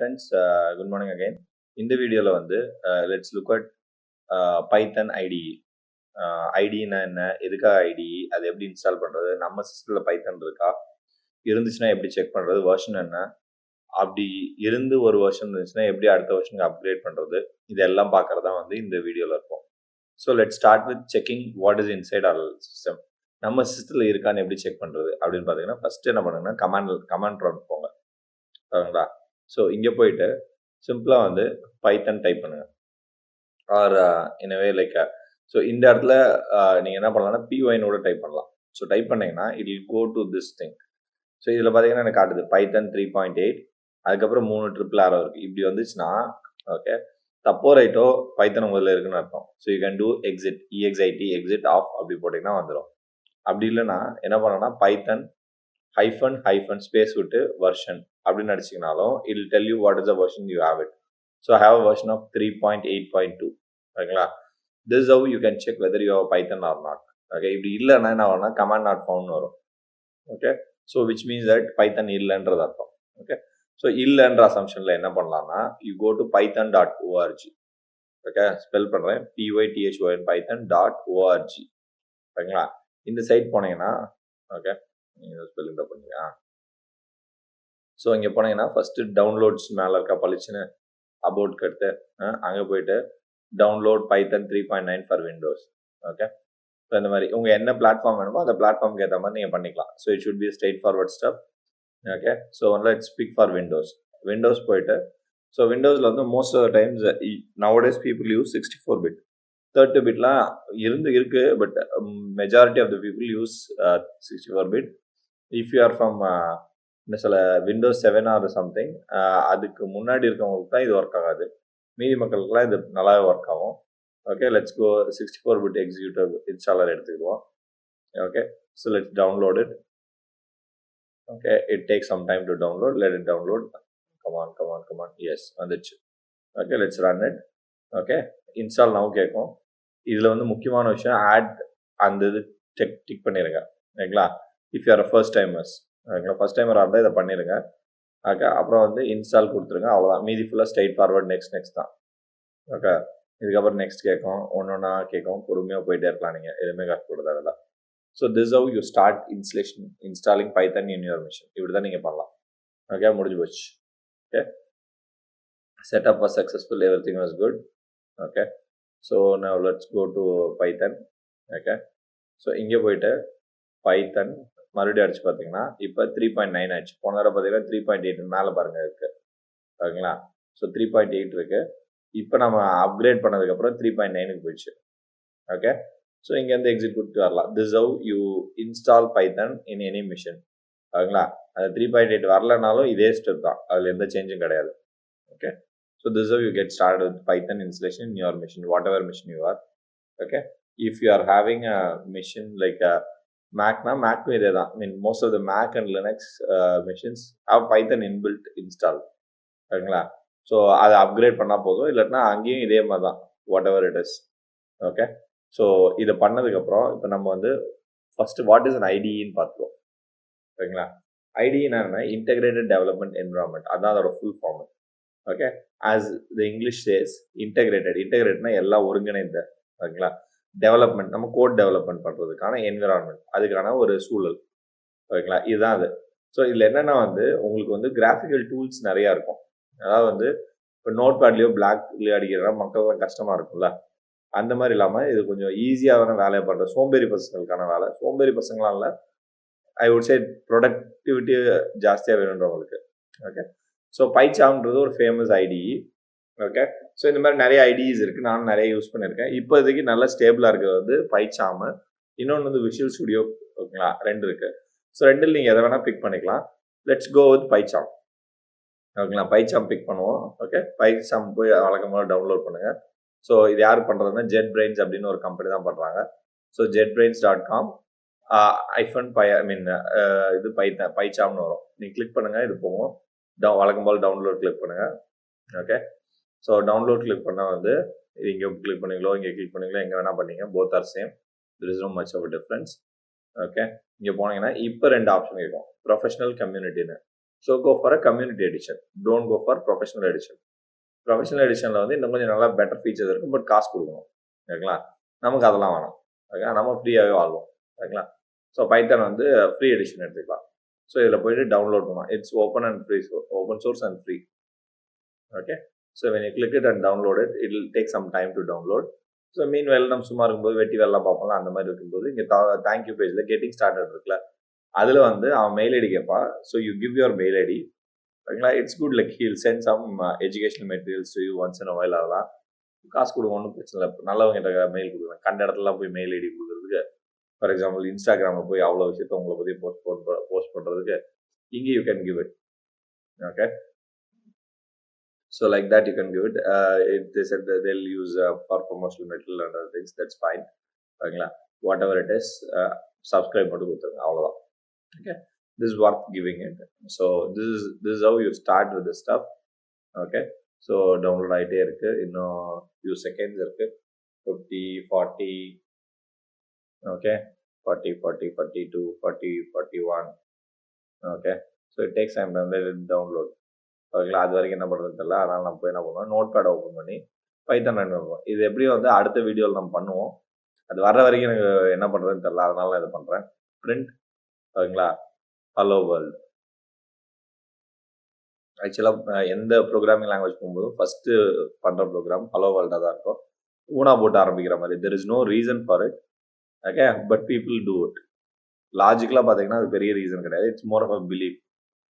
friends, good morning again. In the video let's look at Python IDE. IDE-னா என்ன, எதுக்காக IDE, அதை எப்படி install பண்ணுறது, நம்ம சிஸ்டத்தில் பைத்தன் இருக்கா, இருந்துச்சுன்னா எப்படி செக் பண்ணுறது, வெர்ஷன் என்ன, அப்படி இருந்து ஒரு வெர்ஷன் இருந்துச்சுன்னா எப்படி அடுத்த வெர்ஷனுக்கு அப்கிரேட் பண்ணுறது, இதெல்லாம் பார்க்குறது தான் இந்த வீடியோவில் இருக்கும். So let start with checking what is inside our system. நம்ம சிஸ்டத்தில் இருக்கான்னு எப்படி செக் பண்ணுறது அப்படின்னு பார்த்தீங்கன்னா, ஃபஸ்ட்டு என்ன பண்ணுங்கன்னா கமாண்ட் ப்ராம்ப்ட் போங்க, சரிங்களா. ஸோ இங்கே போயிட்டு சிம்பிளாக பைத்தன் டைப் பண்ணுங்கள், ஆர் இனவே லைக் ஸோ இந்த இடத்துல நீங்கள் என்ன பண்ணலாம்னா PYனோட டைப் பண்ணலாம். ஸோ டைப் பண்ணிங்கன்னா it will go to this thing. So இதில் பார்த்தீங்கன்னா எனக்கு காட்டுது பைத்தன் 3.8, அதுக்கப்புறம் 3 ட்ரிபிள் ஆரோ இருக்குது. இப்படி வந்துச்சுன்னா ஓகே, தப்போ ரைட்டோ பைத்தன் உங்களில் இருக்குன்னு அர்த்தம். So you can do exit, EXIT exit off அப்படி போட்டிங்கன்னா வந்துடும். அப்படி இல்லைன்னா என்ன பண்ணோன்னா பைத்தன் ஹைஃபன் ஸ்பேஸ் விட்டு வெர்ஷன் அப்படின்னு அடிச்சிங்கனாலும் it will tell you what is the version you have it. So I have a version of 3.8.2. ஓகேங்களா. This is how you can check whether you have Python or not. Okay, இப்படி இல்லைன்னா என்ன ஆகும்னா command not found வரும். Okay, so which means that Python இல்லைன்றது அர்த்தம். Okay, so இல்லைன்ற அசம்ஷனில் என்ன பண்ணலாம்னா you go to python.org. Okay, spell பண்ணுறேன், PYTHON python.org. ஓகேங்களா. இந்த சைட் போனீங்கன்னா ஓகே, நீங்கள் ஸ்பெல்லிங் தான் பண்ணுங்க. ஸோ இங்கே போனீங்கன்னா ஃபஸ்ட்டு டவுன்லோட்ஸ் மேலே இருக்கா பளிச்சுன்னு அபவுட்க்கு எடுத்து அங்கே போயிட்டு download Python 3.9 for Windows. Okay, so இந்த மாதிரி உங்கள் என்ன பிளாட்ஃபார்ம் வேணுமோ அந்த பிளாட்ஃபார்முக்கு ஏற்ற மாதிரி நீங்கள் பண்ணிக்கலாம். So it should be straight forward step. Okay, so let's pick for Windows போயிட்டு ஸோ விண்டோஸில் most of the times nowadays people use 64 bit. 30 பிட்லாம் இருக்கு, but majority of the people use 64 bit. If you are from என்ன சொல்ல Windows 7 or something, அதுக்கு முன்னாடி இருக்கவங்களுக்கு தான் இது ஒர்க் ஆகாது, மீதி மக்களுக்குலாம் இது நல்லாவே ஒர்க் ஆகும். Okay, let's go 64 bit executive installer எடுத்துக்குவோம். Okay, so let's download it. Okay, it take some time to download, let it download. Come on, yes வந்துடுச்சு. Okay, let's run it. Okay, install now கேட்கும். இதில் முக்கியமான விஷயம் add அந்த இது tick பண்ணிடுங்க. ஓகேங்களா. If you R first timers, ஓகேங்களா, ஃபர்ஸ்ட் டைமராக இருந்தால் இதை பண்ணிடுங்க. ஓகே, அப்புறம் இன்ஸ்டால் கொடுத்துருங்க, அவ்வளோதான். மீதி ஃபுல்லாக ஸ்ட்ரைட் ஃபார்வர்ட் நெக்ஸ்ட் தான். ஓகே, இதுக்கப்புறம் நெக்ஸ்ட் கேட்கும், ஒன்றா கேட்கும், பொறுமையாக போயிட்டே இருக்கலாம், நீங்கள் எதுவுமே கஷ்டப்படுறது அதெல்லாம். So this how you start installing Python in your machine. இப்படி தான் நீங்கள் பண்ணலாம். ஓகே, முடிஞ்சு போச்சு. Okay, setup was successful, everything was good. Okay, so now let's go to Python. Okay, so இங்கே போயிட்டு பைத்தன் மறுபடியும் அடிச்சு பார்த்தீங்கன்னா இப்போ 3.9 ஆச்சு. போன தடவை பார்த்தீங்கன்னா 3.8 மேலே பாருங்க இருக்கு. ஓகேங்களா. ஸோ 3.8 இருக்கு. இப்போ நம்ம அப்கிரேட் பண்ணதுக்கப்புறம் 3.9க்கு போயிடுச்சு. ஓகே, ஸோ இங்கேருந்து எக்ஸிட் கொடுத்து வரலாம். This how you install Python in any machine. ஓகேங்களா. அது 3.8 வரலனாலும் இதே ஸ்டெப் தான், அதில் எந்த சேஞ்சும் கிடையாது. Okay, so this how you get start with Python installation in your machine, whatever machine you are. Okay, if you are having a machine like மேக்னா மேக்கும் இதே தான். Mean most of the Mac and Linux machines have Python inbuilt install. ஓகேங்களா. So அதை upgrade பண்ணால் போதும், இல்லைன்னா அங்கேயும் இதே மாதிரி தான், whatever it is. Okay, so இதை பண்ணதுக்கப்புறம் இப்போ நம்ம ஃபஸ்ட்டு வாட் இஸ் அன் ஐடின்னு பார்த்துருவோம். ஓகேங்களா. ஐடினா என்ன, இன்டெகிரேட்டட் டெவலப்மெண்ட் என்விரான்மெண்ட், அதான் அதோட full form. Okay, as the English says இன்டெகிரேட்னா எல்லாம் ஒருங்கிணைந்த. ஓகேங்களா. டெவலப்மெண்ட், நம்ம கோட் டெவலப்மெண்ட் பண்ணுறதுக்கான என்விரான்மெண்ட், அதுக்கான ஒரு சூழல். ஓகேங்களா, இதுதான் அது. ஸோ இதில் என்னென்னா உங்களுக்கு கிராஃபிக்கல் டூல்ஸ் நிறையா இருக்கும். அதாவது இப்போ நோட் பேட்லேயோ பிளாக்லேயோ அடிக்கிறதா மக்களுக்கு கஷ்டமாக இருக்கும்ல, அந்த மாதிரி இல்லாமல் இது கொஞ்சம் ஈஸியாக வேலையை பண்ணுற சோம்பேறி பசங்களுக்கான வேலை. சோம்பேறி பசங்களாம் இல்லை, ஐ வுட் சே ப்ரொடக்டிவிட்டி ஜாஸ்தியாக வேணுன்றவங்களுக்கு. ஓகே, ஸோ பைச்சாம்ன்றது ஒரு ஃபேமஸ் ஐடிஇ. ஓகே, ஸோ இந்த மாதிரி நிறைய ஐடிஸ் இருக்குது, நானும் நிறைய யூஸ் பண்ணியிருக்கேன். இப்போதைக்கு நல்லா ஸ்டேபிளாக இருக்கிறது பைச்சாம், இன்னொன்று விஷுவல் ஸ்டுடியோ. ஓகேங்களா, 2 இருக்குது. ஸோ 2ல் நீங்கள் எதை வேணால் பிக் பண்ணிக்கலாம். Let's go with PyCharm. ஓகேங்களா, பைச்சாம் பிக் பண்ணுவோம். ஓகே, பைச்சாம் போய் வழக்கமாக டவுன்லோட் பண்ணுங்கள். ஸோ இது யார் பண்ணுறதுன்னா JetBrains அப்படின்னு ஒரு கம்பெனி தான் பண்ணுறாங்க. ஸோ jetbrains.com இது பைச்சாம்னு வரும். நீங்கள் கிளிக் பண்ணுங்கள், இது போகும். வழக்கம் போல் டவுன்லோட் கிளிக் பண்ணுங்கள். ஓகே, ஸோ டவுன்லோட் கிளிக் பண்ணால் இது இங்கே கிளிக் பண்ணிங்களோ இங்கே கிளிக் பண்ணிங்களோ எங்கே வேணால் பண்ணிங்க, both are same, there is no much of difference. Okay, இங்கே போனீங்கன்னா இப்போ 2 ஆப்ஷன் இருக்கும், ப்ரொஃபஷனல் கம்யூனிட்டின்னு. So go for a community edition, don't go for professional edition. Professional எடிஷனில் வந்து இன்னும் கொஞ்சம் நல்லா பெட்டர் ஃபீச்சர்ஸ் இருக்குது, பட் காசு கொடுக்கணும். ஓகேங்களா, நமக்கு அதெல்லாம் வேணாம். ஓகே, நம்ம ஃப்ரீயாகவே வாழ்வோம். ஓகேங்களா, ஸோ பைத்தான் வந்து ஃப்ரீ எடிஷன் எடுத்துக்கலாம். ஸோ இதில் போயிட்டு டவுன்லோட் பண்ணலாம். It's open and free, open source and free. Okay, so when you click it and download it, it will take some time to download. So meanwhile நம்ம சும்மா இருக்கும்போது வெட்டி வேலைலாம் பார்ப்போம்ல, அந்த மாதிரி இருக்கும்போது இங்கே தேங்க்யூ பேஜில் கெட்டிங் ஸ்டார்டட் இருக்குல்ல, அதில் வந்து அவன் மெயில் ஐடி கேட்பான். So you give your mail ID. ஓகேங்களா, it's good, like he'll send some educational materials to you once in a while. அதெல்லாம் காசு கொடுங்க, ஒன்றும் பிரச்சனை இல்லை. நல்லவங்க மெயில் கொடுக்குறேன், கண்ட இடத்துலலாம் போய் மெயில் ஐடி கொடுக்குறதுக்கு. ஃபார் எக்ஸாம்பிள் இன்ஸ்டாகிராமில் போய் அவ்வளோ விஷயத்த உங்களை பற்றி போஸ்ட் பண்ணுறதுக்கு இங்கே you can give it. Okay, so like that you can give it. They said that they'll use for promotional material and other things, that's fine. Okay, whatever it is, subscribe மட்டும் கொடுத்துருங்க, அவ்வளோதான். Okay, this is worth giving it. So this is how you start with this stuff. Okay, so download ஆகிட்டே இருக்கு, இன்னும் few seconds இருக்கு. 50, 40, okay, 40, 40, 42, 40, 41. Okay, so it takes time to download. ஓகேங்களா, அது வரைக்கும் என்ன பண்ணுறது தெரியல. அதனால் நம்ம போய் என்ன பண்ணுவோம், நோட் பேடை ஓப்பன் பண்ணி பைத்தான் ரன் பண்ணுவோம். இது எப்படியும் வந்து அடுத்த வீடியோவில் நம்ம பண்ணுவோம். அது வர்ற வரைக்கும் எனக்கு என்ன பண்ணுறதுன்னு தெரியல, அதனால நான் இதை பண்ணுறேன். பிரிண்ட், ஓகேங்களா, ஹலோ வேர்ல்டு. ஆக்சுவலாக எந்த ப்ரோக்ராமிங் லாங்குவேஜ் போகும்போதும் ஃபஸ்ட்டு பண்ணுற ப்ரோக்ராம் ஹலோ வேர்ல்டாக தான் இருக்கும். ஊனா போட்டு ஆரம்பிக்கிற மாதிரி. There is no reason for it. Okay, but people do it. லாஜிக்கலாக பார்த்தீங்கன்னா அது பெரிய ரீசன் கிடையாது. It's more of a belief.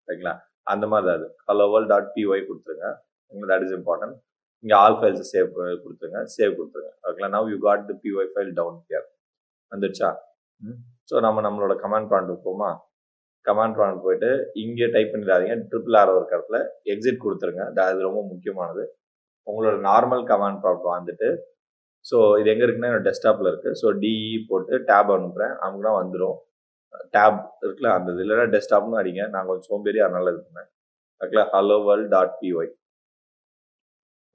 ஓகேங்களா, அந்த மாதிரி தான் அது. helloworld.py கொடுத்துருங்க, தட் இஸ் இம்பார்ட்டன்ட். இங்கே ஆல் ஃபைல்ஸ் சேவ் கொடுத்துருங்க, சேவ் கொடுத்துருங்க. ஓகேங்களா, now you got the py file down here. வந்துடுச்சா? ஸோ நம்மளோட கமாண்ட் ப்ராம்ப்ட் போமா, கமாண்ட் ப்ராம்ப்ட் போயிட்டு இங்கே டைப் பண்ணிடாதீங்க, ட்ரிபிள் ஆரோ ஒரு இடத்துல எக்ஸிட் கொடுத்துருங்க. அது ரொம்ப முக்கியமானது. உங்களோட நார்மல் கமாண்ட் ப்ராம்ப்ட் வந்துட்டு, ஸோ இது எங்கே இருக்குன்னா என்னோட டெஸ்க்டாப்பில் இருக்குது. ஸோ டிஇ போட்டு டேப் அனுப்புகிறேன், அங்கே வந்துடும். டேப் இருக்குல்ல, அந்த இது இல்லைனா டெஸ்க்டாப்னு அடிங்க. நான் கொஞ்சம் சோம்பேறி, அதனால இது பண்ணேன். Okay, helloworld.py.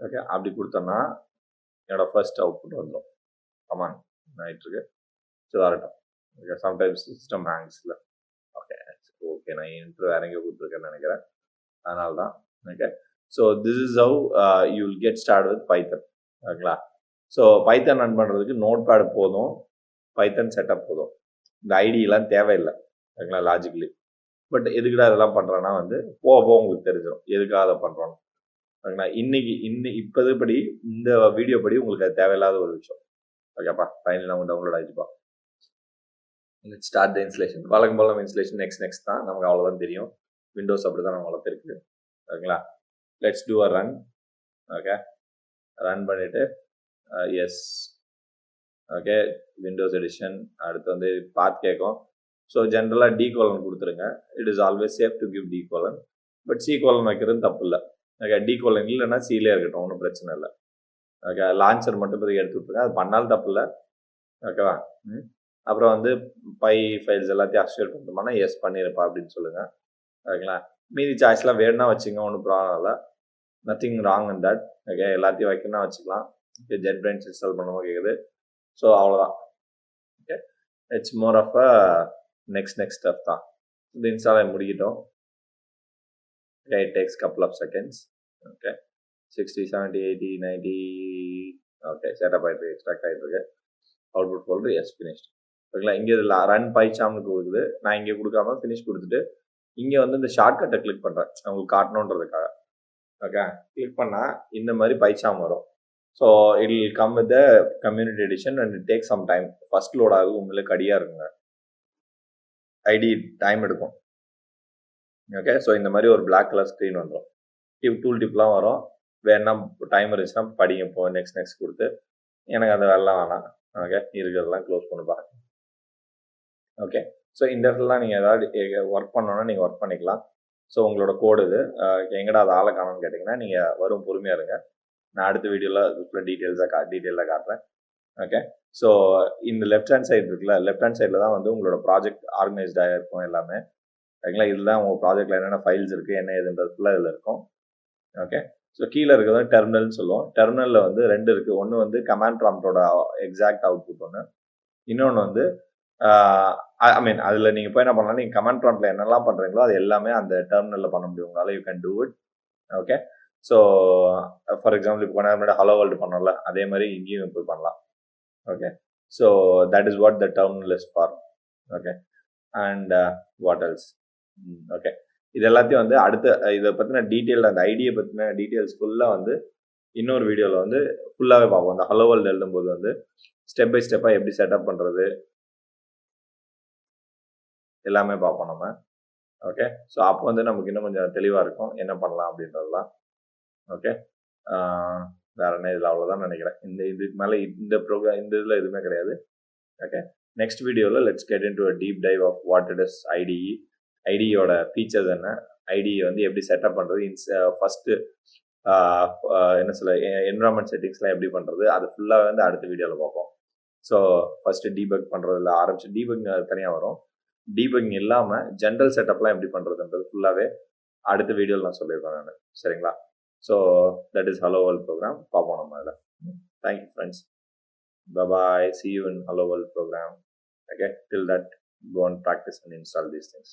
ஓகே, அப்படி கொடுத்தோன்னா என்னோட ஃபர்ஸ்ட் அவுட்புட் வந்துடும். கமான் ஆகிட்டு இருக்கு. ஸோ வரட்டும். ஓகே, சம்டைம்ஸ் சிஸ்டம் ஹேங்ஸில். ஓகே ஓகே, நான் இன்ட்ரோ வேற எங்கேயோ கொடுத்துருக்கேன்னு நினைக்கிறேன், அதனால தான். Okay, so this is how you will get start with Python. ஓகேங்களா, ஸோ பைத்தன் ரன் பண்ணுறதுக்கு நோட் பேட் போதும், பைத்தன் செட்டப் போதும். இந்த ஐடியெல்லாம் தேவையில்லை. ஓகேங்களா, லாஜிக்கலி. பட் எதுக்குடா இதெல்லாம் பண்ணுறோன்னா வந்து போக உங்களுக்கு தெரிஞ்சிடும் எதுக்காக அதை பண்ணுறோம். ஓகேங்களா, இப்போதுபடி இந்த வீடியோ படி உங்களுக்கு அது தேவையில்லாத ஒரு விஷயம். ஓகேப்பா, ஃபைனல் நம்ம டவுன்லோட் ஆகிடுப்பா. Start the installation. வழக்கம் போல இன்ஸ்டலேஷன் நெக்ஸ்ட் தான், நமக்கு அவ்வளோதான் தெரியும். விண்டோஸ் அப்படி தான் நம்ம வளர்த்துருக்கு. ஓகேங்களா, let's do a run. Okay, run பண்ணிவிட்டு எஸ். Okay, Windows edition. அடுத்து வந்து பாத் கேட்கும். ஸோ ஜென்ரலாக டி கோலன் கொடுத்துருங்க. It is always safe to give D colon, but C colon வைக்கிறது தப்பு இல்லை. ஓகே, டி கோலன் இல்லைன்னா சிலே இருக்கட்டும், ஒன்றும் பிரச்சனை இல்லை. ஓகே, லான்ச்சர் மட்டும் போய் எடுத்து விட்டுருங்க, அது பண்ணாலும் தப்பு இல்லை. ஓகேவா, அப்புறம் வந்து பை ஃபைல்ஸ் எல்லாத்தையும் அக்செப்ட் பண்ணணுமானா எஸ் பண்ணியிருப்பா அப்படின்னு சொல்லுங்கள். ஓகேங்களா, மீதி சாய்ஸ்லாம் வேணும்னா வச்சுங்க, ஒன்றும் ப்ராப்ளம் இல்லை. Nothing wrong in that. Okay, எல்லாத்தையும் வைக்கணும்னா வச்சுக்கலாம். ஓகே, ஜெட் பிரைன்ஸ் இன்ஸ்டால் பண்ணும்போது கேட்குது. ஸோ அவ்வளோதான். Okay, it's more of a next step தான். இது இன்ஸ்டால் ஆகி முடிக்கிட்டோம். Okay, it takes couple of seconds. Okay, 60, 70, 80, 90. Okay, setup ஆகிட்டு எக்ஸ்ட்ராக்ட் ஆகிட்டு இருக்கு. Output folder is finished. ஓகேங்களா, இங்கே இதில் ரன் பைச்சாம்னு கொடுக்குது. நான் இங்கே கொடுக்காம ஃபினிஷ் கொடுத்துட்டு இங்கே வந்து இந்த ஷார்ட்கட்டை கிளிக் பண்ணுறேன், அவங்களுக்கு காட்டணுன்றதுக்காக. ஓகே, கிளிக் பண்ணால் இந்த மாதிரி பைச்சாம் வரும். So it will come with the community edition and it take some time. First load ஆகும், உங்களுக்கு கடியாக இருக்குங்க, ஐடி டைம் எடுக்கும். ஓகே, ஸோ இந்த மாதிரி ஒரு பிளாக் கலர் ஸ்க்ரீன் வந்துடும். டூல் டிப்லாம் வரும். வேணா டைம் இருந்துச்சுன்னா படிங்க. போ நெக்ஸ்ட் கொடுத்து எனக்கு அந்த வேலைலாம் வேணாம். ஓகே, இருக்கிறதெல்லாம் க்ளோஸ் பண்ணி பாருங்க. ஓகே, ஸோ இந்த இடத்துலலாம் நீங்கள் ஏதாவது ஒர்க் பண்ணோன்னா நீங்கள் ஒர்க் பண்ணிக்கலாம். ஸோ உங்களோட கோடு இது எங்கடா அது ஆளை காணும்னு கேட்டிங்கன்னா நீங்கள் வரும், பொறுமையாக இருங்க. நான் அடுத்த வீடியோவில் டீட்டெயிலாக காட்டுறேன். ஓகே, ஸோ இந்த லெஃப்ட் ஹேண்ட் சைடு இருக்குல்ல, லெஃப்ட் ஹேண்ட் சைடில் தான் வந்து உங்களோட ப்ராஜெக்ட் ஆர்கனைஸ்டாக இருக்கும் எல்லாமே. ஓகேங்களா, இதில் தான் உங்கள் ப்ராஜெக்டில் என்னென்ன ஃபைல்ஸ் இருக்குது, என்ன எதுன்றதுல இதில் இருக்கும். ஓகே, ஸோ கீழே இருக்கிறது டெர்மினல்னு சொல்லுவோம். டெர்மினலில் வந்து 2 இருக்குது. ஒன்று வந்து கமாண்ட் ப்ராம்ப்டோட எக்ஸாக்ட் அவுட்புட் ஒன்று, இன்னொன்று வந்து ஐ மீன் அதில் நீங்கள் போய் என்ன பண்ணலாம், நீங்கள் கமெண்ட் ப்ராம்ப்டில் என்னெல்லாம் பண்ணுறீங்களோ அது எல்லாமே அந்த டெர்மினலில் பண்ண முடியும் உங்களால். You can do it. Okay. So for example இப்போ கொஞ்ச நேரம் முன்னாடி ஹலோ வேர்ல்டு பண்ணோம்ல, அதே மாதிரி இங்கேயும் போய் பண்ணலாம். Okay. So that is what the terminal is for. Okay. And what else? Okay. இது எல்லாத்தையும் வந்து அடுத்த இதை பற்றின டீட்டெயில், அந்த ஐடியை பற்றின டீட்டெயில்ஸ் ஃபுல்லாக வந்து இன்னொரு வீடியோவில் வந்து ஃபுல்லாகவே பார்ப்போம். அந்த ஹலோ வேர்ல்டு எழுதும்போது வந்து ஸ்டெப் பை ஸ்டெப்பாக எப்படி செட்டப் பண்ணுறது எல்லாமே பார்ப்போம் நம்ம. ஓகே. ஸோ அப்போ வந்து நமக்கு இன்னும் கொஞ்சம் தெளிவாக இருக்கும் என்ன பண்ணலாம் அப்படின்றதுலாம். ஓகே. வேற என்ன, இதில் அவ்வளோதான் நினைக்கிறேன். இதுக்கு மேலே இந்த ப்ரோக்ராம் இந்த இதில் எதுவுமே கிடையாது. ஓகே. நெக்ஸ்ட் வீடியோவில் let's get into a deep dive of what it is IDE, ஐடியோட ஃபீச்சர்ஸ் என்ன, ஐடிஇ வந்து எப்படி செட்டப் பண்ணுறது, ஃபஸ்ட்டு என்ன சொல்ல என்விரான்மெண்ட் செட்டிங்ஸ்லாம் எப்படி பண்ணுறது, அது ஃபுல்லாக வந்து அடுத்த வீடியோவில் பார்ப்போம். ஸோ ஃபஸ்ட்டு டீபக் பண்ணுறதுல ஆரம்பிச்சு, டீபக் தனியாக வரும். டீபக்கிங் இல்லாமல் ஜென்ரல் செட்டப்லாம் எப்படி பண்ணுறதுன்றது ஃபுல்லாகவே அடுத்த வீடியோவில் நான் சொல்லியிருப்பேன் நான். சரிங்களா? So that is hello world program. பார்ப்போம் நம்ம அதில். Thank you friends. Bye-bye. See you in Hello World program. Okay. Till that, go and practice and install these things.